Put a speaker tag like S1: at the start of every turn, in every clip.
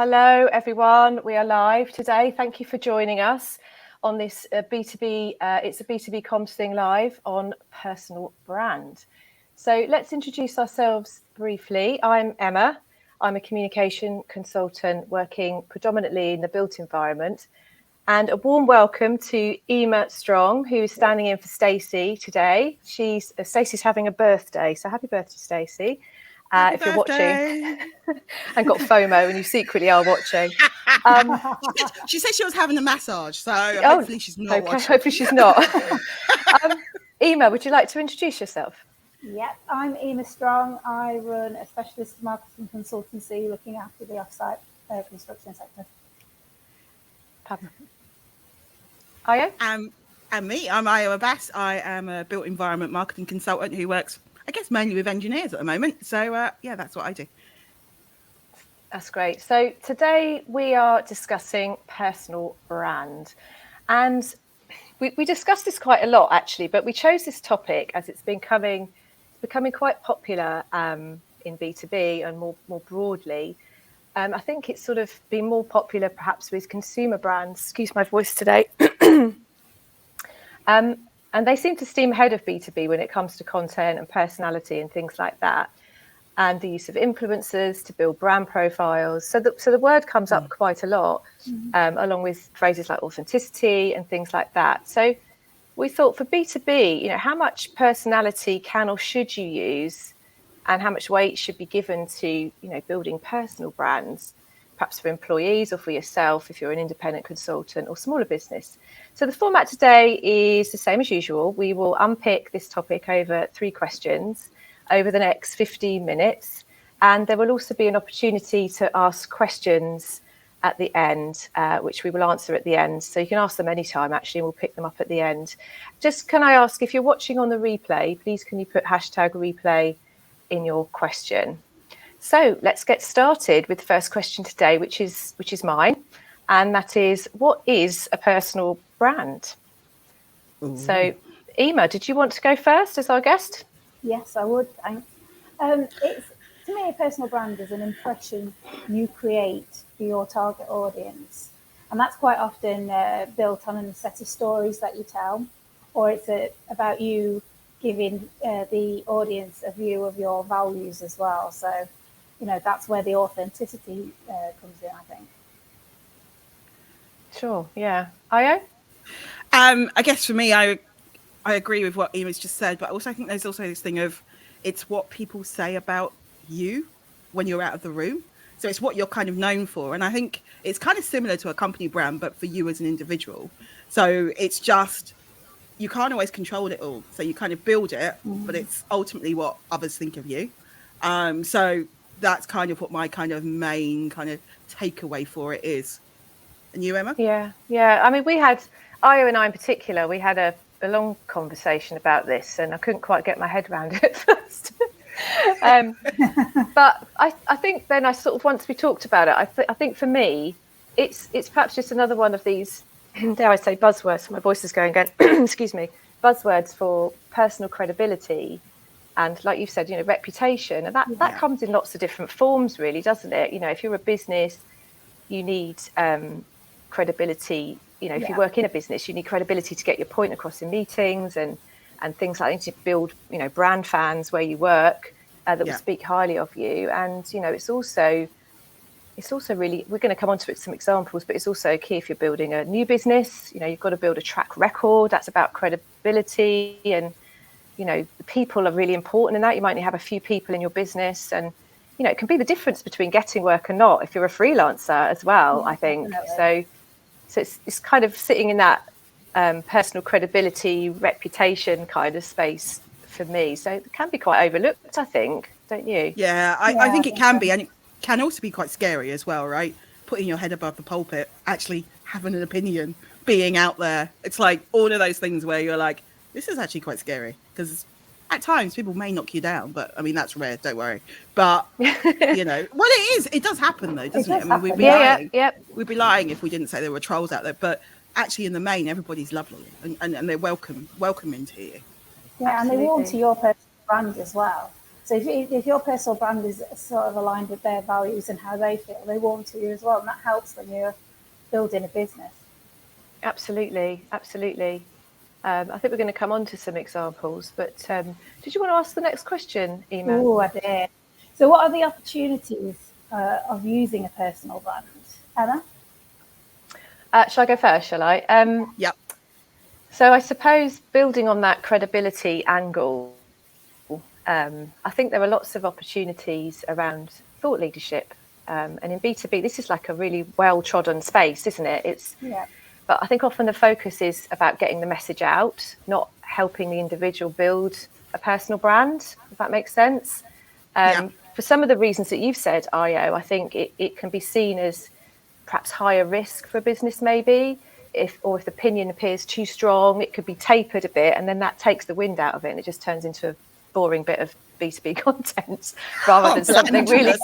S1: Hello, everyone. We are live today. Thank you for joining us on this B2B. It's a B2B comms thing live on personal brand. So let's introduce ourselves briefly. I'm Emma. I'm a communication consultant working predominantly in the built environment. And a warm welcome to Eimear Strong, who's standing in for Stacey today. Stacey's having a birthday, so happy birthday, Stacey. If you're watching and got FOMO and you secretly are watching.
S2: She said she was having a massage, so hopefully she's not watching.
S1: Hopefully she's not. Eimear, would you like to introduce yourself?
S3: Yep, I'm Eimear Strong. I run a specialist marketing consultancy looking after the offsite construction sector.
S1: Ayo?
S2: And me, I'm Eimear Bass. I am a built environment marketing consultant who works, I guess, mainly with engineers at the moment. So, yeah, that's what I do.
S1: That's great. So today we are discussing personal brand. And we discussed this quite a lot, actually, but we chose this topic as it's becoming quite popular in B2B and more broadly. I think it's sort of been more popular perhaps with consumer brands, excuse my voice today, and they seem to steam ahead of B2B when it comes to content and personality and things like that, and the use of influencers to build brand profiles. So the word comes up quite a lot, along with phrases like authenticity and things like that. So we thought for B2B, how much personality can or should you use, and how much weight should be given to, building personal brands, perhaps for employees or for yourself if you're an independent consultant or smaller business. So the format today is the same as usual. We will unpick this topic over 3 questions over the next 15 minutes. And there will also be an opportunity to ask questions at the end, which we will answer at the end. So you can ask them anytime, actually, and we'll pick them up at the end. Just can I ask, if you're watching on the replay, please can you put #replay in your question. So let's get started with the first question today, which is mine, and that is, what is a personal brand? Ooh. So Eimear, did you want to go first as our guest?
S3: Yes, I would. Thanks. To me, a personal brand is an impression you create for your target audience, and that's quite often built on a set of stories that you tell, or it's about you giving the audience a view of your values as well. So, that's where the authenticity comes in, I think.
S1: Sure, yeah. Ayo?
S2: I guess for me, I agree with what Eimear's just said, but also I think there's also this thing of it's what people say about you when you're out of the room. So it's what you're kind of known for. And I think it's kind of similar to a company brand, but for you as an individual. So it's just, you can't always control it all. So you kind of build it, but it's ultimately what others think of you. So that's kind of what my kind of main kind of takeaway for it is. And you, Emma?
S1: Yeah. I mean, we had, Ayo and I in particular, we had a long conversation about this, and I couldn't quite get my head around it at first. But I think then I sort of, once we talked about it, I think for me, it's perhaps just another one of these, dare I say, buzzwords. My voice is going again. Excuse me. Buzzwords for personal credibility, and like you've said, reputation, and that comes in lots of different forms, really, doesn't it? If you're a business, you need credibility. If you work in a business, you need credibility to get your point across in meetings and things like that, to build, brand fans where you work that will speak highly of you. And, it's also really, we're going to come on to some examples, but it's also key if you're building a new business. You've got to build a track record. That's about credibility, and, the people are really important in that. You might only have a few people in your business, and, it can be the difference between getting work and not if you're a freelancer as well, I think. Definitely. So it's kind of sitting in that personal credibility, reputation kind of space for me. So it can be quite overlooked, I think, don't you?
S2: Yeah, I think it can be. And it can also be quite scary as well, right? Putting your head above the pulpit, actually having an opinion, being out there. It's like all of those things where you're like, this is actually quite scary. Because at times people may knock you down, but I mean, that's rare, don't worry. But, well, it does happen though, doesn't it? I mean, we'd be lying. We'd be lying if we didn't say there were trolls out there. But actually, in the main, everybody's lovely and they're welcoming to you.
S3: Yeah, absolutely. And they warm to your personal brand as well. So So if your personal brand is sort of aligned with their values and how they feel, they warm to you as well, and that helps when you're building a business.
S1: Absolutely. I think we're going to come on to some examples, but did you want to ask the next question, Eimear?
S3: Oh, I did. So what are the opportunities of using a personal brand, Emma?
S1: Shall I go first, shall I?
S2: Yep.
S1: So I suppose building on that credibility angle, I think there are lots of opportunities around thought leadership. And in B2B, this is like a really well-trodden space, isn't it?
S3: Yeah.
S1: But I think often the focus is about getting the message out, not helping the individual build a personal brand, if that makes sense. For some of the reasons that you've said, Io, I think it can be seen as perhaps higher risk for a business, maybe. If the opinion appears too strong, it could be tapered a bit, and then that takes the wind out of it, and it just turns into a boring bit of B2B content rather than something really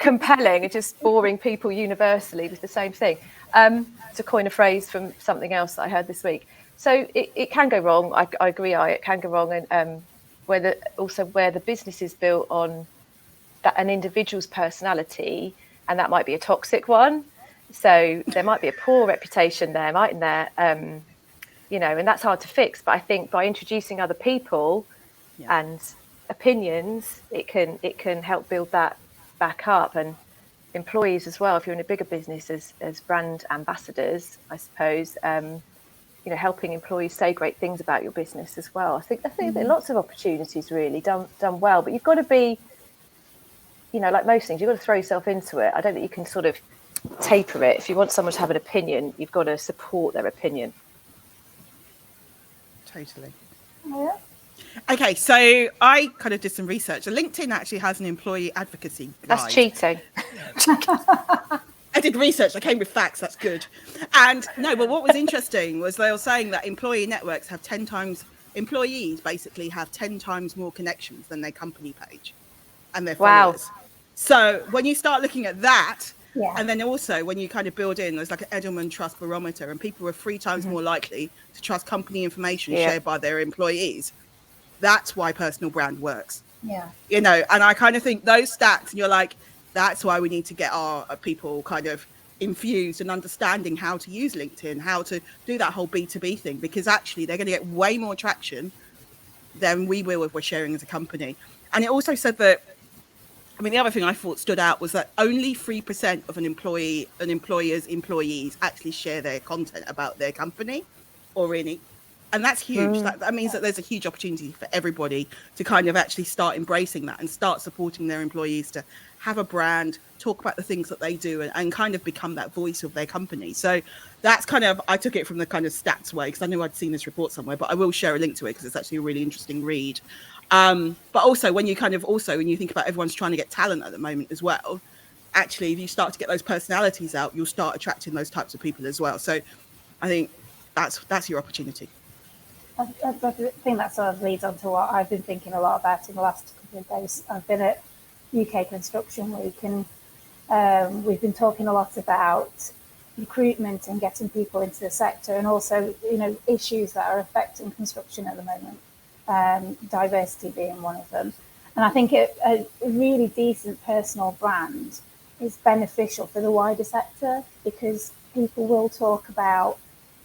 S1: compelling and just boring people universally with the same thing. To coin a phrase from something else that I heard this week. So it can go wrong. I agree, it can go wrong, and where the business is built on an individual's personality, and that might be a toxic one. So there might be a poor reputation there, mightn't there? And that's hard to fix. But I think by introducing other people and opinions, it can help build that back up. And employees as well, if you're in a bigger business as brand ambassadors, I suppose, helping employees say great things about your business as well. I think there are lots of opportunities really done well, but you've got to be, like most things, you've got to throw yourself into it. I don't think you can sort of taper it. If you want someone to have an opinion, you've got to support their opinion.
S2: Totally.
S3: Yeah.
S2: Okay, so I kind of did some research. So LinkedIn actually has an employee advocacy guide.
S1: That's cheating.
S2: I did research. I came with facts. That's good. And no, but what was interesting was they were saying that employee networks have 10 times, employees basically have 10 times more connections than their company page and their followers. Wow. So when you start looking at that, and then also when you kind of build in, there's like an Edelman Trust Barometer, and people are 3 times more likely to trust company information shared by their employees. That's why personal brand works.
S3: Yeah.
S2: And I kind of think those stats, and you're like, that's why we need to get our people kind of infused and understanding how to use LinkedIn, how to do that whole B2B thing, because actually they're going to get way more traction than we will if we're sharing as a company. And it also said that, the other thing I thought stood out was that only 3% of an employer's employees actually share their content about their company or any. And that's huge. That means that there's a huge opportunity for everybody to kind of actually start embracing that and start supporting their employees to have a brand, talk about the things that they do, and kind of become that voice of their company. So that's kind of, I took it from the kind of stats way, because I knew I'd seen this report somewhere, but I will share a link to it because it's actually a really interesting read. But also when you think about everyone's trying to get talent at the moment as well, actually, if you start to get those personalities out, you'll start attracting those types of people as well. So I think that's your opportunity.
S3: I think that sort of leads on to what I've been thinking a lot about in the last couple of days. I've been at UK Construction Week, and we've been talking a lot about recruitment and getting people into the sector, and also issues that are affecting construction at the moment, diversity being one of them. And I think a really decent personal brand is beneficial for the wider sector, because people will talk about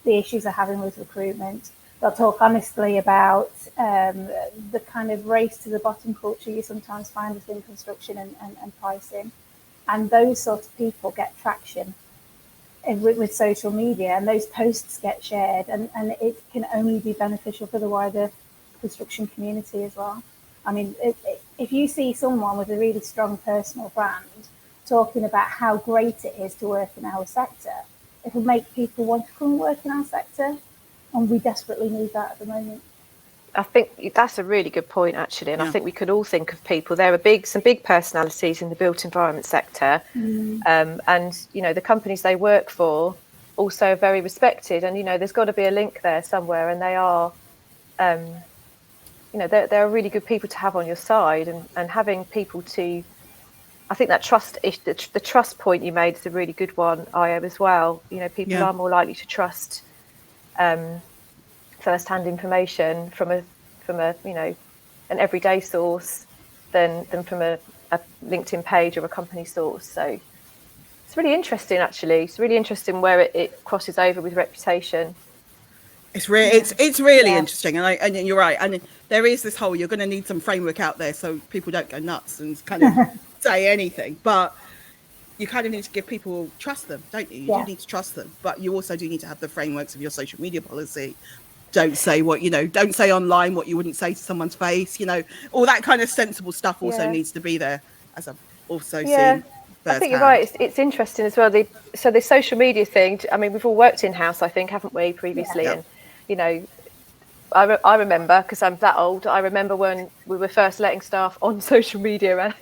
S3: the issues they're having with recruitment. They'll talk honestly about the kind of race to the bottom culture you sometimes find within construction and pricing. And those sorts of people get traction with social media, and those posts get shared, and it can only be beneficial for the wider construction community as well. If you see someone with a really strong personal brand talking about how great it is to work in our sector, it will make people want to come and work in our sector. And we desperately need that at the moment.
S1: I think that's a really good point, actually. And I think we could all think of people. There are some big personalities in the built environment sector. And, the companies they work for also are very respected. And, there's got to be a link there somewhere. And they are, they're really good people to have on your side. And having people to, I think that the trust point you made is a really good one, Io, as well. People are more likely to trust first-hand information from an everyday source than from a LinkedIn page or a company source. So it's really interesting, actually. It's really interesting where it crosses over with reputation.
S2: It's really interesting, and you're right. And there is this whole, you're going to need some framework out there so people don't go nuts and kind of say anything. But you kind of need to give people, trust them, don't you? You do need to trust them, but you also do need to have the frameworks of your social media policy. Don't say don't say online what you wouldn't say to someone's face, all that kind of sensible stuff also needs to be there, as I've also seen.
S1: I think you're right. It's interesting as well. So the social media thing, I mean, we've all worked in-house, I think, haven't we, previously? And, I remember, because I'm that old, I remember when we were first letting staff on social media,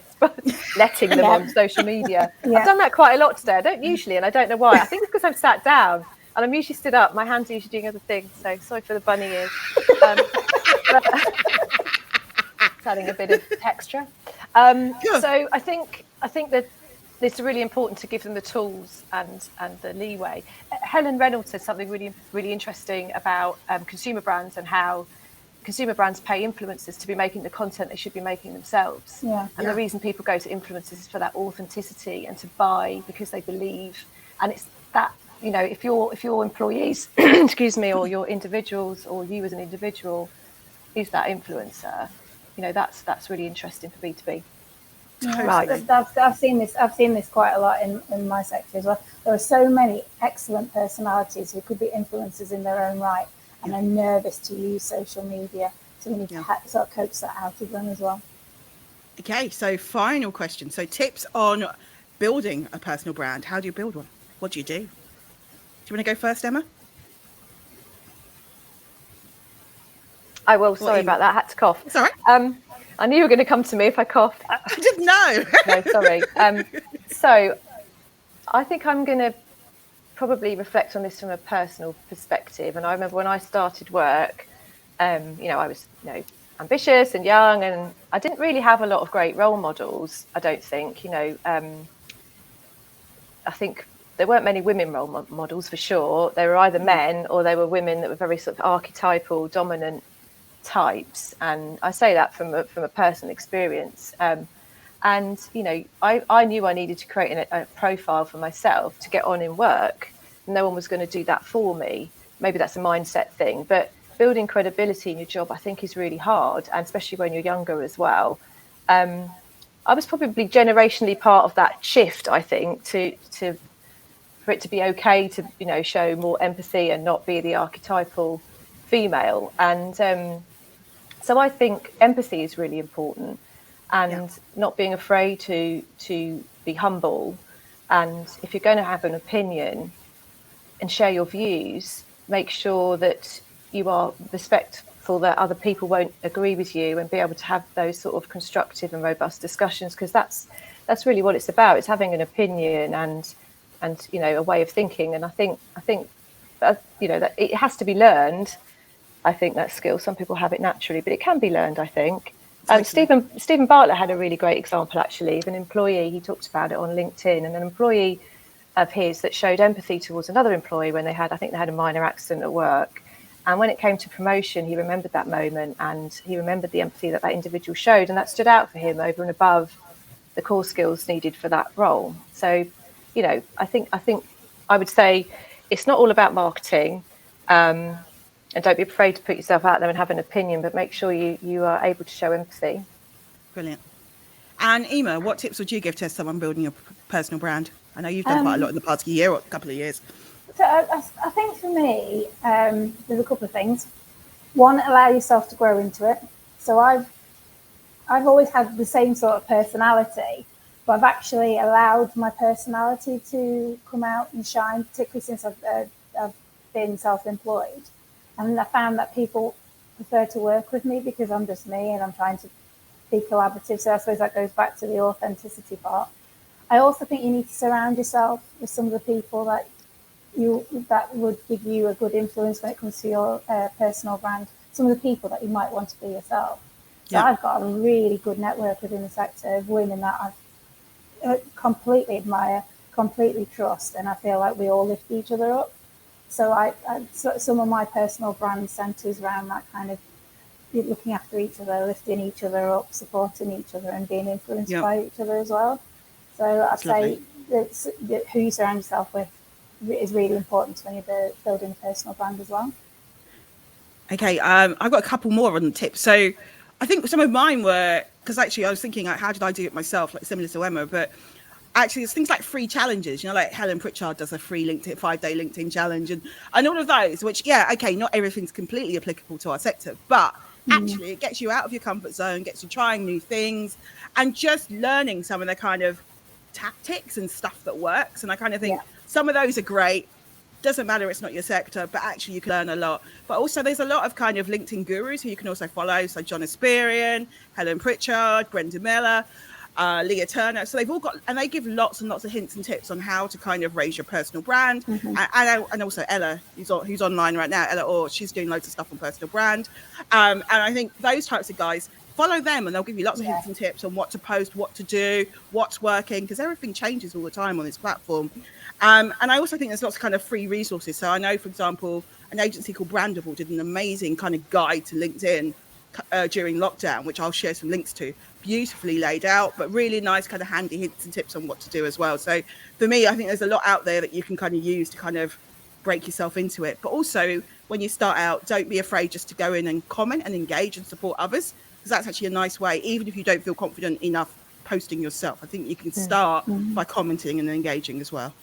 S1: letting them on social media. I've done that quite a lot today. I don't usually, and I don't know why. I think it's because I've sat down and I'm usually stood up. My hands are usually doing other things. So sorry for the bunny ears. It's adding a bit of texture. So I think that it's really important to give them the tools and the leeway. Helen Reynolds said something really, really interesting about consumer brands and how consumer brands pay influencers to be making the content they should be making themselves. The reason people go to influencers is for that authenticity and to buy because they believe. And it's that, if your employees, excuse me, or your individuals, or you as an individual is that influencer, that's really interesting for B2B.
S3: Right. I've seen this quite a lot in my sector as well. There are so many excellent personalities who could be influencers in their own right and are nervous to use social media. So we need to sort of coach that out of them as well.
S2: Okay, so final question. So tips on building a personal brand. How do you build one? What do you do? Do you want to go first, Emma?
S1: I will. Sorry about that. I had to cough.
S2: It's all right.
S1: I knew you were going to come to me if I coughed.
S2: I didn't know.
S1: No, sorry. So I think I'm going to probably reflect on this from a personal perspective. And I remember when I started work, I was, ambitious and young, and I didn't really have a lot of great role models, I don't think. I think there weren't many women role models for sure. They were either men or they were women that were very sort of archetypal, dominant types. And I say that from a personal experience. I knew I needed to create a profile for myself to get on in work. No one was going to do that for me. Maybe that's a mindset thing, but building credibility in your job, I think, is really hard, and especially when you're younger as well. I was probably generationally part of that shift, I think, for it to be okay to, show more empathy and not be the archetypal female. And so I think empathy is really important, and not being afraid to be humble. And if you're going to have an opinion and share your views, make sure that you are respectful that other people won't agree with you, and be able to have those sort of constructive and robust discussions, because that's really what it's about. It's having an opinion and a way of thinking. And I think that it has to be learned. I think that skill, some people have it naturally, but it can be learned, I think. Stephen Bartlett had a really great example, actually, of an employee. He talked about it on LinkedIn, and an employee of his that showed empathy towards another employee when they had a minor accident at work. And when it came to promotion, he remembered that moment, and he remembered the empathy that individual showed, and that stood out for him over and above the core skills needed for that role. So, I think I would say it's not all about marketing. And don't be afraid to put yourself out there and have an opinion, but make sure you are able to show empathy.
S2: Brilliant. And Eimear, what tips would you give to someone building a personal brand? I know you've done quite a lot in the past year or a couple of years.
S3: So I think for me, there's a couple of things. One, allow yourself to grow into it. So I've always had the same sort of personality, but I've actually allowed my personality to come out and shine, particularly since I've been self-employed. And I found that people prefer to work with me because I'm just me and I'm trying to be collaborative. So I suppose that goes back to the authenticity part. I also think you need to surround yourself with some of the people that would give you a good influence when it comes to your personal brand. Some of the people that you might want to be yourself. So I've got a really good network within the sector of women that I completely admire, completely trust, and I feel like we all lift each other up. So some of my personal brand centers around that kind of looking after each other, lifting each other up, supporting each other, and being influenced by each other as well. So I'd say that who you surround yourself with is really important when you're building a personal brand as well.
S2: Okay, I've got a couple more on the tips. So I think some of mine were, because actually I was thinking, like, how did I do it myself, like similar to Emma, but actually it's things like free challenges, like Helen Pritchard does a free 5-day LinkedIn challenge and all of those, which, okay, not everything's completely applicable to our sector, but actually it gets you out of your comfort zone, gets you trying new things and just learning some of the kind of tactics and stuff that works. And I kind of think some of those are great. Doesn't matter, it's not your sector, but actually you can learn a lot. But also there's a lot of kind of LinkedIn gurus who you can also follow. So John Esperian, Helen Pritchard, Brenda Miller, Leah Turner. So they've all got, and they give lots and lots of hints and tips on how to kind of raise your personal brand. And also Ella, who's online right now, Ella Orr, she's doing loads of stuff on personal brand. And I think those types of guys, follow them and they'll give you lots of hints and tips on what to post, what to do, what's working, because everything changes all the time on this platform. And I also think there's lots of kind of free resources. So I know, for example, an agency called Brandable did an amazing kind of guide to LinkedIn during lockdown, which I'll share some links to. Beautifully laid out, but really nice kind of handy hints and tips on what to do as well. So for me, I think there's a lot out there that you can kind of use to kind of break yourself into it. But also when you start out, don't be afraid just to go in and comment and engage and support others, because that's actually a nice way, even if you don't feel confident enough posting yourself. I think you can start by commenting and engaging as well.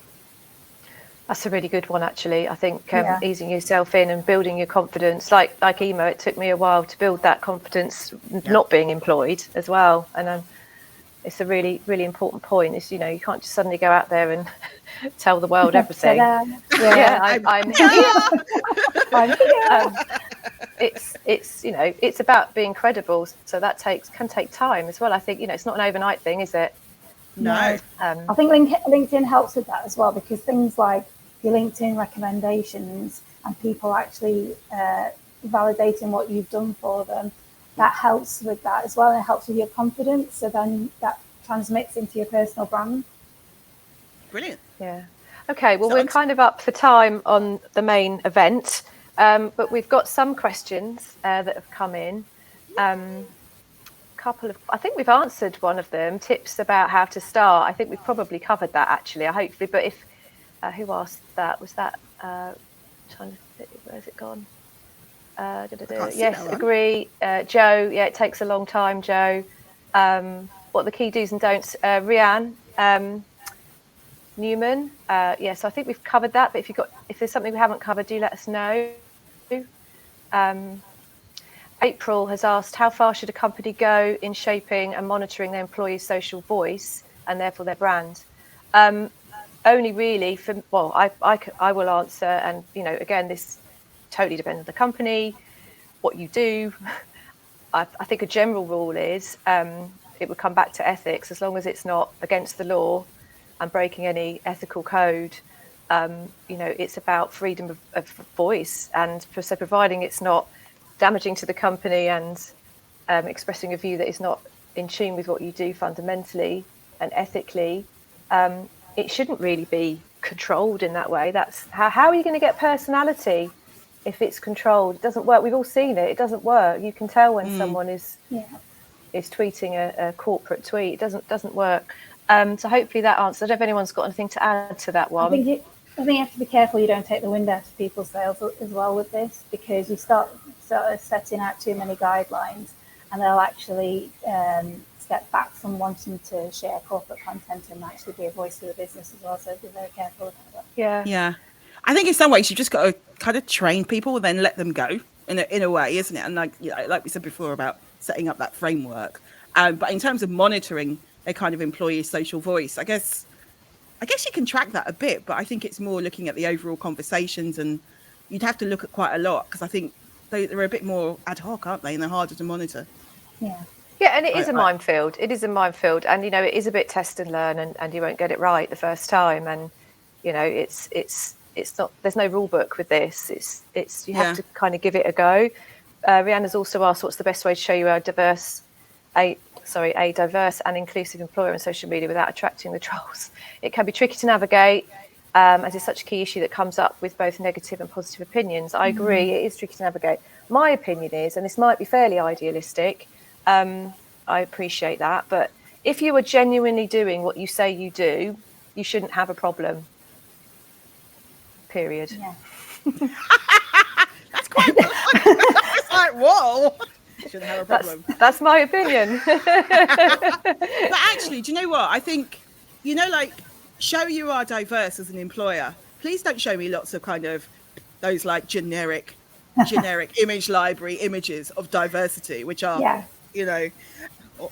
S1: That's a really good one, actually. I think easing yourself in and building your confidence, like Eimear, it took me a while to build that confidence, not being employed as well. And it's a really, really important point. Is, you can't just suddenly go out there and tell the world everything. I'm here. I'm here. It's about being credible. So that can take time as well. I think it's not an overnight thing, is it?
S2: No.
S3: I think LinkedIn helps with that as well, because things like your LinkedIn recommendations and people actually validating what you've done for them, that helps with that as well. And it helps with your confidence. So then that transmits into your personal brand.
S2: Brilliant.
S1: Yeah. Okay. Well, we're kind of up for time on the main event, but we've got some questions that have come in. I think we've answered one of them, tips about how to start. I think we've probably covered that, actually, hopefully. But if who asked that? Was that trying to think, where's it gone? Yes, agree. Joe, it takes a long time, Joe. What are the key do's and don'ts? Rianne Newman, so I think we've covered that, but if there's something we haven't covered, do let us know. April has asked, how far should a company go in shaping and monitoring their employees' social voice and therefore their brand? Only really I will answer, and again, this totally depends on the company, what you do. I think a general rule is it would come back to ethics, as long as it's not against the law and breaking any ethical code. It's about freedom of voice, and so providing it's not damaging to the company and expressing a view that is not in tune with what you do fundamentally and ethically, it shouldn't really be controlled in that way. That's how are you going to get personality if it's controlled? It doesn't work. We've all seen it. It doesn't work. You can tell when someone is tweeting a corporate tweet. It doesn't work. So hopefully that answered. I don't know if anyone's got anything to add to that one.
S3: I think you have to be careful you don't take the wind out of people's sails as well with this, because you start setting out too many guidelines and they'll actually step back from wanting to share corporate content and actually be a voice of the business as well. So be very careful about that.
S2: Yeah. I think in some ways you just got to kind of train people, then let them go in a way, isn't it? And like we said before about setting up that framework. But in terms of monitoring a kind of employee social voice, I guess you can track that a bit, but I think it's more looking at the overall conversations, and you'd have to look at quite a lot, because I think they're a bit more ad hoc, aren't they? And they're harder to monitor.
S1: Yeah, and it is a minefield. It is a minefield, and it is a bit test and learn, and you won't get it right the first time. And it's not. There's no rule book with this. It's you have to kind of give it a go. Rihanna's also asked, what's the best way to show you a diverse and inclusive employer on social media without attracting the trolls? It can be tricky to navigate. as it's such a key issue that comes up with both negative and positive opinions. I agree, it is tricky to navigate. My opinion is, and this might be fairly idealistic, I appreciate that, but if you are genuinely doing what you say you do, you shouldn't have a problem. Period.
S3: Yeah.
S2: That's quite. It's like, whoa. Shouldn't have a problem.
S1: That's my opinion.
S2: But actually, do you know what? I think, like, show you are diverse as an employer. Please don't show me lots of kind of those like generic image library images of diversity, which are,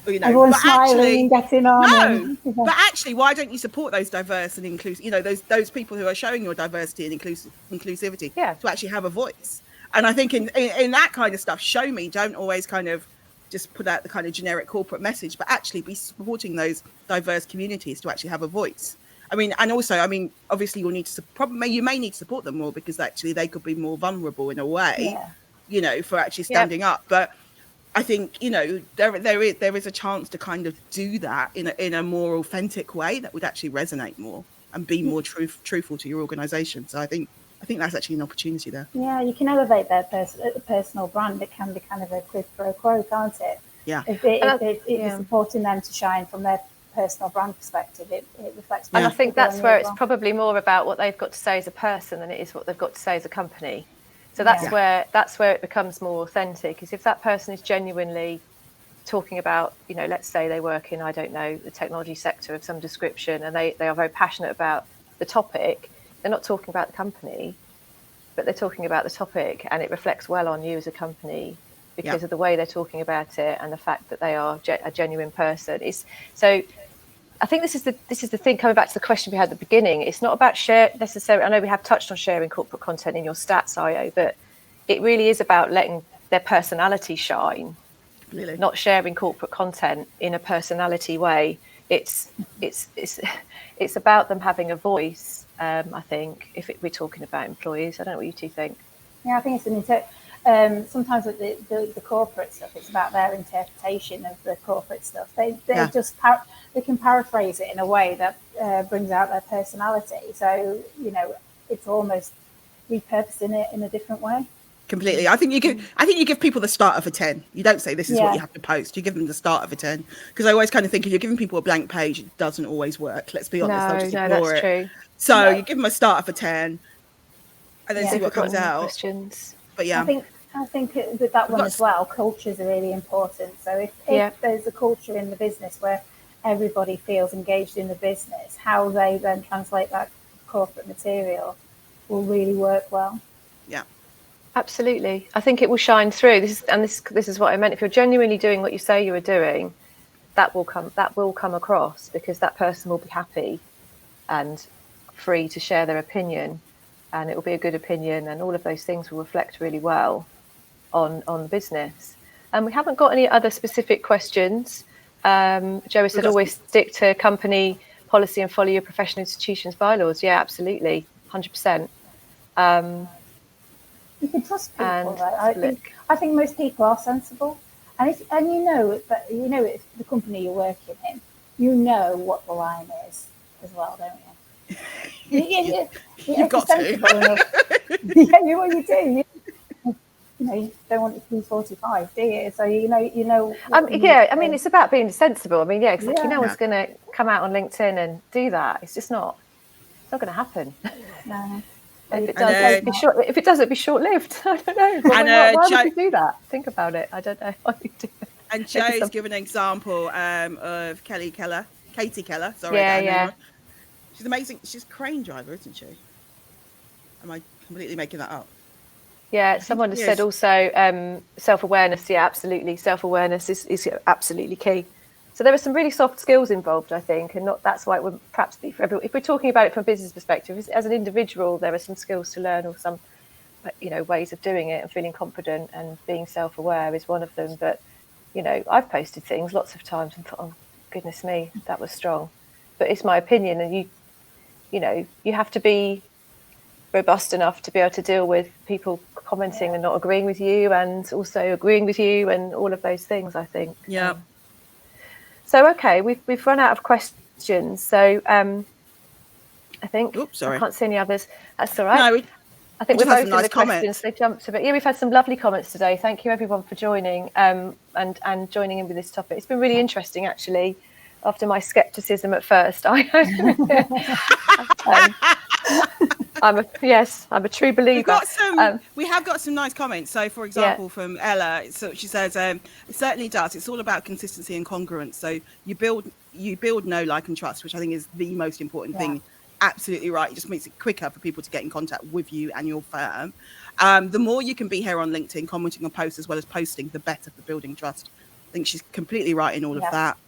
S3: everyone's smiling and getting on.
S2: But actually, why don't you support those diverse and inclusive, those people who are showing your diversity and inclusivity to actually have a voice? And I think in that kind of stuff, show me, don't always kind of just put out the kind of generic corporate message, but actually be supporting those diverse communities to actually have a voice. And also, obviously you may need to support them more, because actually they could be more vulnerable in a way, for actually standing up. But I think, there is a chance to kind of do that in a more authentic way that would actually resonate more and be more truthful to your organisation. So I think that's actually an opportunity there.
S3: Yeah, you can elevate their personal brand. It can be kind of a quid pro quo, can't it?
S2: Yeah.
S3: If it's supporting them to shine from their personal brand perspective, it reflects.
S1: And I think that's where it's probably more about what they've got to say as a person than it is what they've got to say as a company. So that's where it becomes more authentic, is if that person is genuinely talking about, let's say they work in, I don't know, the technology sector of some description, and they are very passionate about the topic. They're not talking about the company, but they're talking about the topic, and it reflects well on you as a company because of the way they're talking about it and the fact that they are a genuine person. So I think this is the thing, coming back to the question we had at the beginning. It's not about share necessarily. I know we have touched on sharing corporate content in your stats, IO, but it really is about letting their personality shine, not sharing corporate content in a personality way. It's about them having a voice. I think if we're talking about employees, I don't know what you two think.
S3: Yeah, I think it's sometimes with the corporate stuff, it's about their interpretation of the corporate stuff. They just they can paraphrase it in a way that brings out their personality. So it's almost repurposing it in a different way.
S2: Completely. I think you give people the start of a 10. You don't say this is what you have to post. You give them the start of a 10, because I always kind of think if you're giving people a blank page, it doesn't always work. Let's be honest. They'll just ignore
S1: that's
S2: it.
S1: True.
S2: So you give them a start of a 10, and then see what comes out.
S1: Questions.
S2: But yeah,
S3: I think with that one as well, cultures are really important. So if there's a culture in the business where everybody feels engaged in the business, how they then translate that corporate material will really work well.
S2: Yeah.
S1: Absolutely. I think it will shine through. This is what I meant. If you're genuinely doing what you say you are doing, that will come across, because that person will be happy and free to share their opinion, and it will be a good opinion, and all of those things will reflect really well on the business. And we haven't got any other specific questions. Joey said always stick to company policy and follow your professional institutions bylaws. Yeah, absolutely. 100%.
S3: You can trust people, right? I think most people are sensible, and if the company you're working in, you know what the line is as well, don't you?
S2: You've got to.
S3: You do. You don't want it to be 45, do you? So you know.
S1: It's about being sensible. Exactly. No one's going to come out on LinkedIn and do that. It's just not. It's not going to happen.
S3: No.
S1: If it does, it'd be short-lived. I don't know. Why would you do that? Think about it. I don't know why you do that.
S2: And Joe's given an example of Katie Keller. Sorry.
S1: Yeah.
S2: She's amazing. She's a crane driver, isn't she? Am I completely making that up?
S1: Yeah, someone has said also self-awareness. Yeah, absolutely. Self-awareness is absolutely key. So there are some really soft skills involved, I think, and that's why it would perhaps be for everyone. If we're talking about it from a business perspective, as an individual, there are some skills to learn, or some, ways of doing it, and feeling confident and being self-aware is one of them. But, I've posted things lots of times and thought, oh, goodness me, that was strong. But it's my opinion, and you have to be robust enough to be able to deal with people commenting and not agreeing with you, and also agreeing with you, and all of those things, I think.
S2: Yeah.
S1: So, okay, we've run out of questions. So I think.
S2: Oops, sorry.
S1: I can't see any others. That's all right.
S2: No,
S1: I think we're both in
S2: nice
S1: the questions. They jumped a bit. Yeah, we've had some lovely comments today. Thank you everyone for joining and joining in with this topic. It's been really interesting, actually. After my scepticism at first, I'm a true believer.
S2: We have got some nice comments. So, for example, from Ella, so she says, "It certainly does. It's all about consistency and congruence. So you build, know, like, and trust, which I think is the most important thing. Absolutely right. It just makes it quicker for people to get in contact with you and your firm. The more you can be here on LinkedIn, commenting on posts as well as posting, the better for building trust. I think she's completely right in all of that."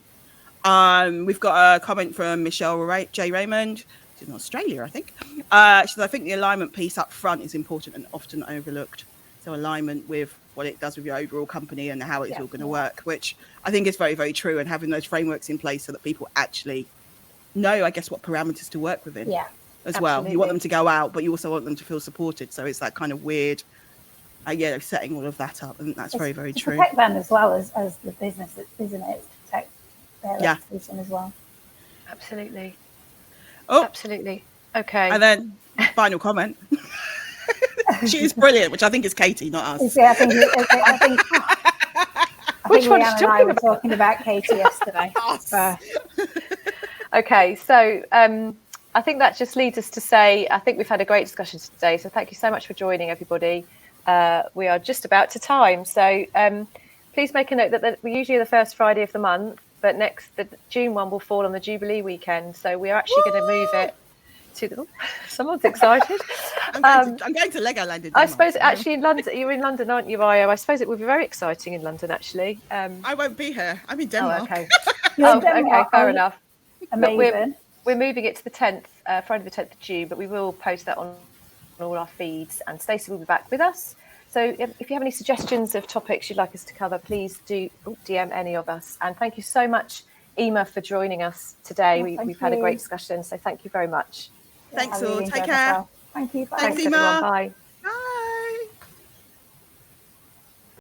S2: We've got a comment from Michelle J. Raymond. She's in Australia, I think. She says, "I think the alignment piece up front is important and often overlooked." So alignment with what it does with your overall company and how it's all going to work, which I think is very, very true. And having those frameworks in place so that people actually know, I guess, what parameters to work within as well. You want them to go out, but you also want them to feel supported. So it's that kind of weird, setting all of that up. And that's very, very true.
S3: Protect them as well as the business, isn't it? To protect their reputation as well.
S1: Absolutely.
S2: Oh,
S1: absolutely. Okay.
S2: And then final comment. She is brilliant, which I think is Katie, not us.
S3: Yeah, I think Leanne and I were talking about Katie yesterday.
S1: Okay, so I think that just leads us to say, I think we've had a great discussion today. So thank you so much for joining, everybody. We are just about to time. So please make a note that we're usually the first Friday of the month, but the June one will fall on the Jubilee weekend. So we are actually going to move it to someone's excited.
S2: I'm going to Legoland in
S1: I suppose actually in London, you're in London, aren't you, Io? I suppose it would be very exciting in London, actually.
S2: I won't be here. I'm in Denmark.
S1: Oh, okay.
S3: Denmark,
S1: okay, fair enough.
S3: Amazing.
S1: We're moving it to the 10th, Friday the 10th of June, but we will post that on all our feeds, and Stacey will be back with us. So if you have any suggestions of topics you'd like us to cover, please do DM any of us. And thank you so much, Eimear, for joining us today. We've had a great discussion, so thank you very much.
S2: Thanks all. Take care.
S3: Thank you. Bye.
S2: Thanks,
S1: everyone. Bye.